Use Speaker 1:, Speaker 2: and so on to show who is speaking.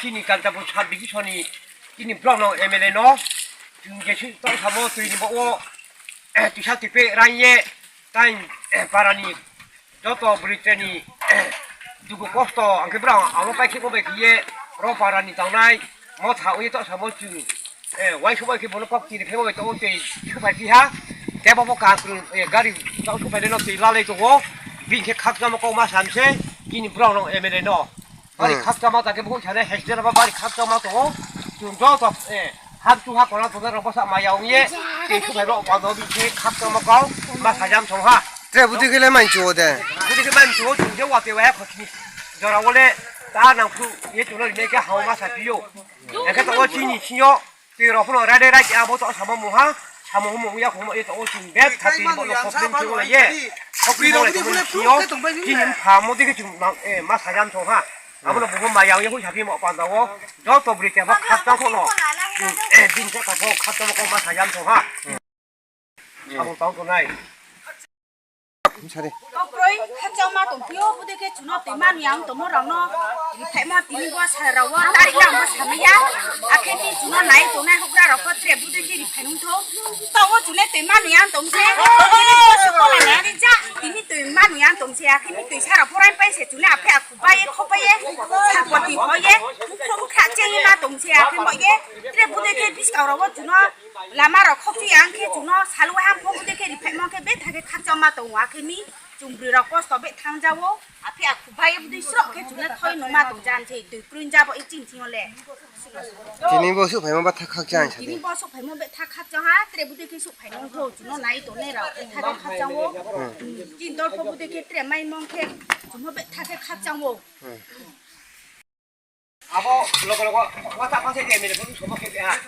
Speaker 1: CHINI 간다 뭐 참비기 전이 이니 브라노 MLA 너 중계 실동 사모 tuini bo tisatipe raye tain parani joto Britani dugu kosto angke brang amo pai ke be kiye ro parani taunai mo thau ye to samo chu wai chu bai ke bono kok ti ne phebo to te chu bai ki ha te bo ka kun gari to chu bai no ti la le to go bin ke khak jam ko ma samse kini brang no MLA no bari khak jam ta ke bo chane hesder ba bari khak jam to chung do to 한두 하거나 도다로 버사 마야옹예 대추배로 와도 비체 갑자마 고 마사잠 총하
Speaker 2: 这不对个来蛮多的，
Speaker 1: 그리고만 저 중재 와대 왜 거기 저라 원래 다는 그얘 둘을 내게 하오마 사비요 내가 또 어찌니 신요 뒤로 풀어 라데라지 아무도 사모무하 사모무야 공모 얘 또 중대 다시 뭐 거긴 되고 예 거기로 되면 신요 기는 파모되게 좀 마사잠 총하 아무나 부분 마야옹예 고 잡히 못 받다고 저또 브리테 막 갑자고 진짜 가서 갔다 먹고 막 사람 통화. 아무 땅도 나이.
Speaker 2: 차례.
Speaker 3: 거꾸로이 학자마 동표 부대게 주노 대만 양 동모랑노 대만 비니고 살아와 다리랑 뭐 삼이야 아케디 주노 나이 동네 혹라로 거트레 부대게 리파농토 또어 줄레 대만 양 동세 비니고 스콜라네 진짜 비니 대만 양 동세 아케미 대사라 포라인 빠이세 줄레 앞에 아쿠바에 코바에 사고티 거에 콩 카쟁이나 동세 아케 뭐게 트레 부대게 비스카로고 주노 라마로 커피 양케 주노 살로 한 포부대게 리파몽케 베타게 학자마 동와 케미 중브리라 코스토베 탕자고 앞에 아쿠바에 부대 싫어게 줄레 토이 노마 동잔테 드그린자보 이징징올레
Speaker 2: 今不是陪我把他靠讲一下
Speaker 3: 이미
Speaker 2: 的，
Speaker 3: 버서 배모 베타 카정하 트레부데 계속 배농토 주노 나이 돈내라 타게 카정고 진돌 포부데 케트레 마이 몽케 주노 베타게 카정고
Speaker 1: 아버 로로고 와타 파세 때문에 좀 소박해 야.